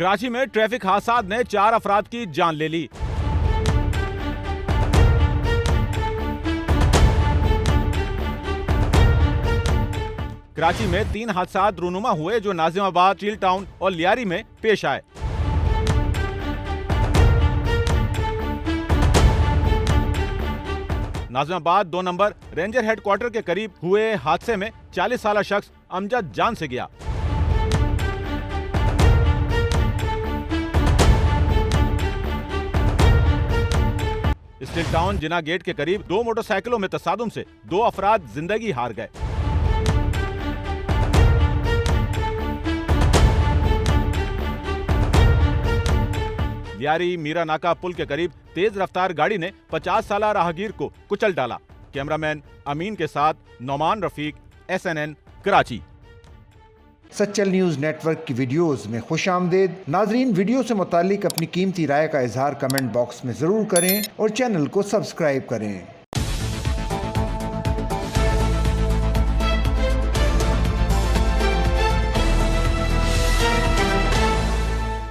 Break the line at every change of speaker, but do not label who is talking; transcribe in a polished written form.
कराची में ट्रैफिक हादसात ने 4 अफराद की जान ले ली। कराची में 3 हादसात रूनुमा हुए जो नाजिमाबाद, स्टील टाउन और लियारी में पेश आए। नाजिमाबाद 2 नंबर रेंजर हेडक्वार्टर के करीब हुए हादसे में 40 साला शख्स अमजद जान से गया। स्टील टाउन जिना गेट के करीब 2 मोटरसाइकिलों में तसादुम से 2 अफराद जिंदगी हार गए। लियारी मीरा नाका पुल के करीब तेज रफ्तार गाड़ी ने 50 साला राहगीर को कुचल डाला। कैमरामैन अमीन के साथ Nauman Rafiq, SNN Karachi.
Sachal news network की वीडियोस में खुशामदीद। नाजरीन, वीडियो से मुतालिक अपनी कीमती राय का इजहार कमेंट बॉक्स में ज़रूर करें और चैनल को सब्सक्राइब करें।